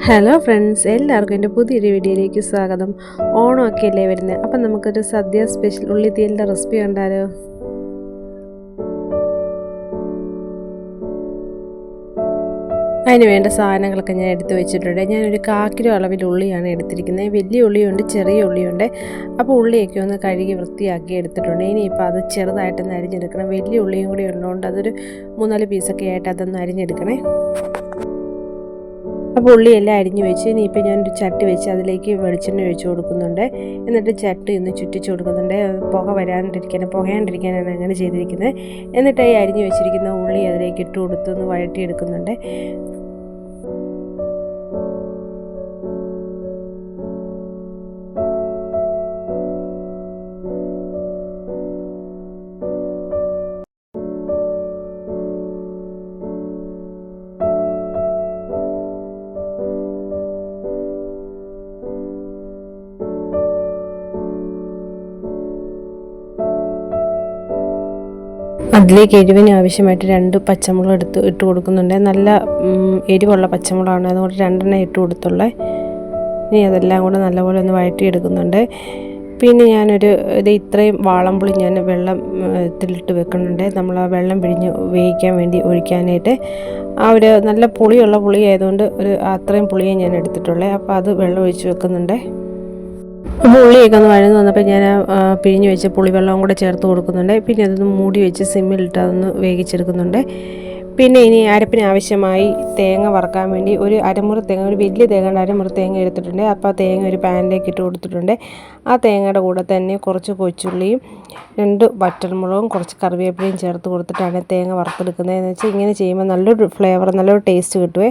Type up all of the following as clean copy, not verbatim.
Hello friends, എല്ലാവർക്കും എൻ്റെ പുതിയൊരു വീഡിയോയിലേക്ക് സ്വാഗതം. ഓണമൊക്കെ അല്ലേ വരുന്നത്, അപ്പം നമുക്കൊരു സദ്യ സ്പെഷ്യൽ ഉള്ളിത്തീയലിൻ്റെ റെസിപ്പി കണ്ടാലോ? അതിന് വേണ്ട സാധനങ്ങളൊക്കെ ഞാൻ എടുത്ത് വെച്ചിട്ടുണ്ട്. ഞാനൊരു 1/4 കിലോ അളവിൽ ഉള്ളിയാണ് എടുത്തിരിക്കുന്നത്. വലിയ ഉള്ളിയുണ്ട്, ചെറിയ ഉള്ളിയുണ്ട്. അപ്പോൾ ഉള്ളിയൊക്കെ ഒന്ന് കഴുകി വൃത്തിയാക്കി എടുത്തിട്ടുണ്ട്. ഇനിയിപ്പോൾ അത് ചെറുതായിട്ടൊന്ന് അരിഞ്ഞെടുക്കണം. വലിയ ഉള്ളിയും കൂടി ഉള്ളതുകൊണ്ട് അതൊരു 3-4 പീസൊക്കെ ആയിട്ട് അതൊന്ന് അരിഞ്ഞെടുക്കണേ. അപ്പോൾ ഉള്ളിയെല്ലാം അരിഞ്ഞു വെച്ച് ഇനിയിപ്പോൾ ഞാനൊരു ചട്ടി വെച്ച് അതിലേക്ക് വെളിച്ചെണ്ണ ഒഴിച്ച് കൊടുക്കുന്നുണ്ട്. എന്നിട്ട് ചട്ടി ഒന്ന് ചുറ്റിച്ച് കൊടുക്കുന്നുണ്ട്. പുകയാണ്ടിരിക്കാനാണ് അങ്ങനെ ചെയ്തിരിക്കുന്നത്. എന്നിട്ട് ഈ അരിഞ്ഞു വെച്ചിരിക്കുന്ന ഉള്ളി അതിലേക്ക് ഇട്ട് കൊടുത്തൊന്ന് വഴറ്റിയെടുക്കുന്നുണ്ട്. അതിലേക്ക് എരിവിന് ആവശ്യമായിട്ട് 2 പച്ചമുളക് ഇട്ട് കൊടുക്കുന്നുണ്ട്. നല്ല എരിവുള്ള പച്ചമുളകാണ്, അതുകൊണ്ട് 2 ഇട്ട് കൊടുത്തുള്ളേ. ഇനി അതെല്ലാം കൂടെ നല്ലപോലെ ഒന്ന് വഴറ്റിയെടുക്കുന്നുണ്ട്. പിന്നെ ഇത്രയും വാളംപുളി ഞാൻ വെള്ളത്തിലിട്ട് വെക്കുന്നുണ്ട്. നമ്മൾ ആ വെള്ളം പിഴിഞ്ഞ് വേവിക്കാൻ വേണ്ടി ഒഴിക്കാനായിട്ട്. നല്ല പുളിയുള്ള പുളി ആയതുകൊണ്ട് അത്രയും പുളിയെ ഞാൻ എടുത്തിട്ടുള്ളേ. അപ്പോൾ അത് വെള്ളം ഒഴിച്ച് വെക്കുന്നുണ്ട്. അപ്പോൾ ഉള്ളിയൊക്കെ ഒന്ന് വഴന്ന് വന്നപ്പോൾ ഞാൻ പിഴിഞ്ഞ് വെച്ച പുളിവെള്ളവും കൂടെ ചേർത്ത് കൊടുക്കുന്നുണ്ട്. പിന്നെ അതൊന്ന് മൂടി വെച്ച് സിമ്മിലിട്ട് അതൊന്ന് വേവിച്ചെടുക്കുന്നുണ്ട്. പിന്നെ ഇനി അരപ്പിന് ആവശ്യമായി തേങ്ങ വറുക്കാൻ വേണ്ടി ഒരു വലിയ തേങ്ങയുടെ അരമുറി തേങ്ങ എടുത്തിട്ടുണ്ട്. അപ്പോൾ ആ തേങ്ങ ഒരു പാനിലേക്ക് ഇട്ട് കൊടുത്തിട്ടുണ്ട്. ആ തേങ്ങയുടെ കൂടെ തന്നെ കുറച്ച് കൊച്ചുള്ളിയും 2 വറ്റൽമുളകും കുറച്ച് കറിവേപ്പിലയും ചേർത്ത് കൊടുത്തിട്ടാണ് തേങ്ങ വറുത്തെടുക്കുന്നത്. എന്ന് വെച്ചാൽ ഇങ്ങനെ ചെയ്യുമ്പോൾ നല്ലൊരു ഫ്ലേവർ, നല്ലൊരു ടേസ്റ്റ് കിട്ടുമേ.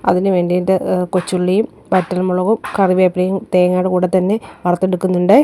അതിന് വേണ്ടിയിട്ട് കൊച്ചുള്ളിയും വറ്റൽമുളകും കറിവേപ്പിലയും തേങ്ങയുടെ കൂടെ തന്നെ വറുത്തെടുക്കുന്നുണ്ട്.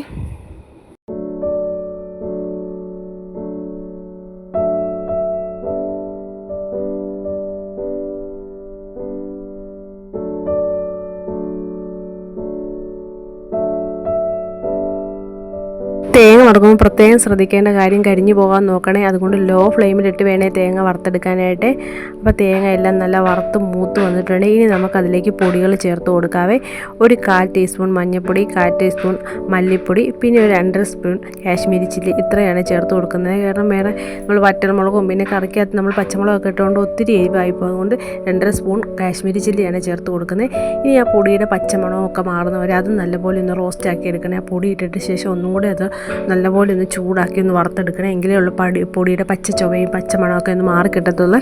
തേങ്ങ വറുക്കുമ്പോൾ പ്രത്യേകം ശ്രദ്ധിക്കേണ്ട കാര്യം, കരിഞ്ഞു പോകാൻ നോക്കണേ. അതുകൊണ്ട് ലോ ഫ്ലെയിമിലിട്ട് വേണേ തേങ്ങ വറുത്തെടുക്കാനായിട്ട്. അപ്പോൾ തേങ്ങ എല്ലാം നല്ല വറുത്ത് മൂത്ത് വന്നിട്ടുണ്ട്. ഇനി നമുക്കതിലേക്ക് പൊടികൾ ചേർത്ത് കൊടുക്കാവേ. ഒരു 1/4 ടീസ്പൂൺ മഞ്ഞൾപ്പൊടി, 1/4 ടീസ്പൂൺ മല്ലിപ്പൊടി, പിന്നെ ഒരു 2 സ്പൂൺ കാശ്മീരി ചില്ലി, ഇത്രയാണ് ചേർത്ത് കൊടുക്കുന്നത്. കാരണം വേറെ നമ്മൾ വറ്റൽമുളകും പിന്നെ കറിക്കകത്ത് നമ്മൾ പച്ചമുളകൊക്കെ ഇട്ടുകൊണ്ട് ഒത്തിരി എരിവായിപ്പോൾ, അതുകൊണ്ട് 2 സ്പൂൺ കാശ്മീരി ചില്ലിയാണ് ചേർത്ത് കൊടുക്കുന്നത്. ഇനി ആ പൊടിയുടെ പച്ചമണമൊക്കെ മാറുന്നവരെ അത് നല്ലപോലെ ഒന്ന് റോസ്റ്റ് ആക്കി എടുക്കണേ. ആ പൊടി ഇട്ടിട്ട് ശേഷം ഒന്നും കൂടി അത് നല്ലപോലെ ഒന്ന് ചൂടാക്കി ഒന്ന് വറുത്തെടുക്കണേ. എങ്കിലേ ഉള്ളൂ പൊടിയുടെ പച്ച ചുവയും പച്ചമണമൊക്കെ ഒന്ന് മാറിക്കിട്ടത്തുള്ളൂ.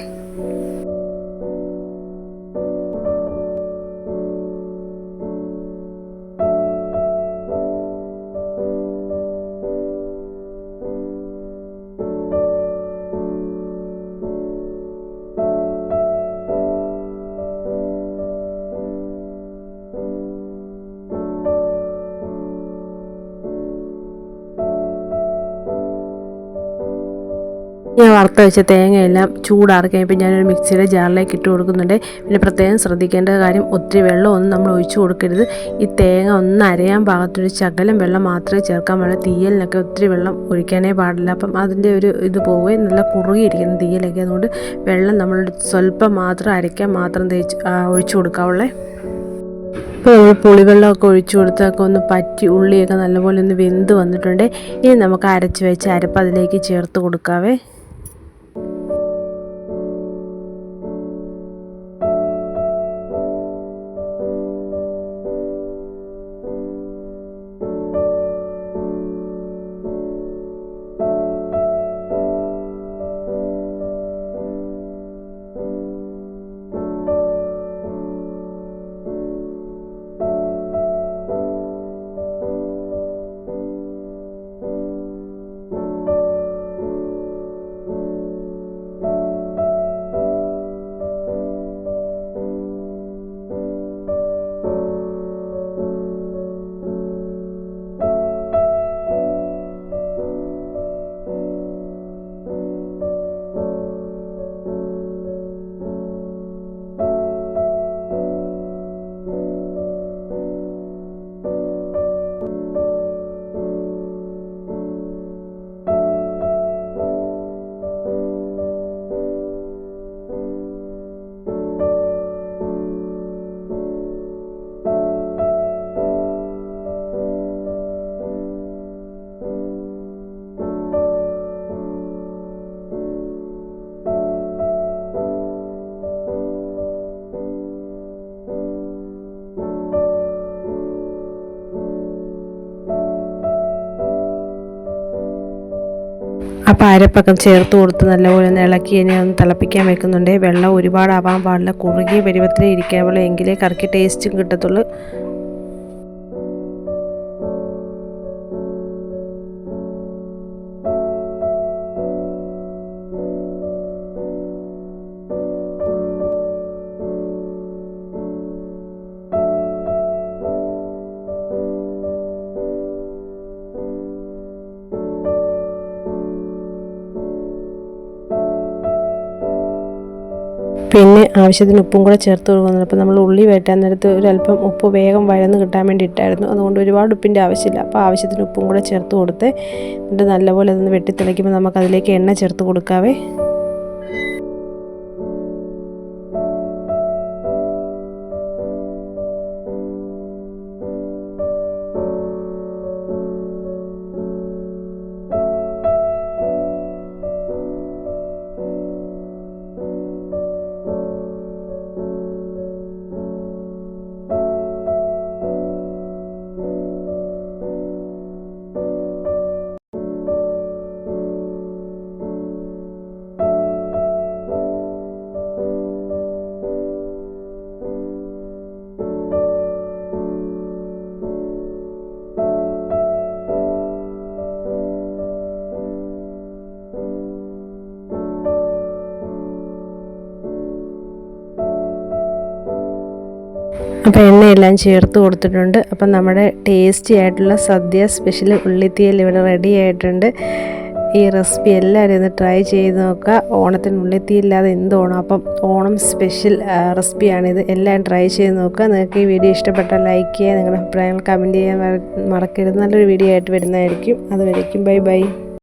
ഞാൻ വറുത്ത് വെച്ച തേങ്ങയെല്ലാം ചൂടാറി കഴിയുമ്പോൾ ഞാനൊരു മിക്സിയുടെ ജാറിലേക്ക് ഇട്ട് കൊടുക്കുന്നുണ്ട്. പിന്നെ പ്രത്യേകം ശ്രദ്ധിക്കേണ്ട കാര്യം, ഒത്തിരി വെള്ളമൊന്നും നമ്മൾ ഒഴിച്ചു കൊടുക്കരുത്. ഈ തേങ്ങ ഒന്ന് അരയാൻ പാകത്തൊരു ശകലം വെള്ളം മാത്രമേ ചേർക്കാൻ പാടുള്ളൂ. തീയലിനൊക്കെ ഒത്തിരി വെള്ളം ഒഴിക്കാനേ പാടില്ല. അപ്പം അതിൻ്റെ ഇത് പോവുകയും നല്ല കുറുകിയിരിക്കുന്ന തീയലൊക്കെ. അതുകൊണ്ട് വെള്ളം നമ്മൾ സ്വല്പം മാത്രം അരയ്ക്കാൻ മാത്രം ഒഴിച്ചു കൊടുക്കാവുള്ളേ. ഇപ്പോൾ പുളിവെള്ളമൊക്കെ ഒഴിച്ചു കൊടുത്തൊക്കെ ഒന്ന് പറ്റി ഉള്ളിയൊക്കെ നല്ലപോലെ ഒന്ന് വെന്ത് വന്നിട്ടുണ്ട്. ഇനി നമുക്ക് അരച്ച് വെച്ച് അരപ്പ് അതിലേക്ക് ചേർത്ത് കൊടുക്കാവേ. അപ്പോൾ അരപ്പൊക്കെ ചേർത്ത് കൊടുത്ത് നല്ലപോലെ ഒന്ന് ഇളക്കി ഇനി ഒന്ന് തിളപ്പിക്കാൻ വെക്കുന്നുണ്ട്. വെള്ളം ഒരുപാട് ആവാൻ പാടില്ല, കുറുകിയ പരുവത്തിലേ ഇരിക്കാവുള്ളൂ, എങ്കിലേ കറിക്ക് ടേസ്റ്റും കിട്ടത്തുള്ളൂ. പിന്നെ ആവശ്യത്തിന് ഉപ്പും കൂടെ ചേർത്ത് കൊടുക്കുന്നുണ്ട്. അപ്പോൾ നമ്മൾ ഉള്ളി വഴറ്റാൻ നേരത്ത് ഒരല്പം ഉപ്പ് വേഗം വഴന്ന് കിട്ടാൻ വേണ്ടി ഇട്ടായിരുന്നു, അതുകൊണ്ട് ഒരുപാട് ഉപ്പിൻ്റെ ആവശ്യമില്ല. അപ്പോൾ ആവശ്യത്തിന് ഉപ്പും കൂടെ ചേർത്ത് കൊടുത്ത് എന്നിട്ട് നല്ലപോലെ അതൊന്ന് വെട്ടിത്തിളയ്ക്കുമ്പോൾ നമുക്കതിലേക്ക് എണ്ണ ചേർത്ത് കൊടുക്കാവേ. അപ്പോൾ എണ്ണയെല്ലാം ചേർത്ത് കൊടുത്തിട്ടുണ്ട്. അപ്പം നമ്മുടെ ടേസ്റ്റി ആയിട്ടുള്ള സദ്യ സ്പെഷ്യൽ ഉള്ളിത്തീയൽ ഇവിടെ റെഡി ആയിട്ടുണ്ട്. ഈ റെസിപ്പി എല്ലാവരും ഒന്ന് ട്രൈ ചെയ്ത് നോക്കുക. ഓണത്തിന് ഉള്ളിത്തീയില്ലാതെ എന്ത് ഓണം, അപ്പം ഓണം സ്പെഷ്യൽ റെസിപ്പിയാണിത്. എല്ലാം ട്രൈ ചെയ്ത് നോക്കുക. നിങ്ങൾക്ക് ഈ വീഡിയോ ഇഷ്ടപ്പെട്ടാൽ ലൈക്ക് ചെയ്യുക, നിങ്ങളുടെ അഭിപ്രായങ്ങൾ കമൻറ്റ് ചെയ്യാൻ മറക്കരുത്. നല്ലൊരു വീഡിയോ ആയിട്ട് വരുന്നതായിരിക്കും. അതുവരേക്കും ബൈ ബൈ.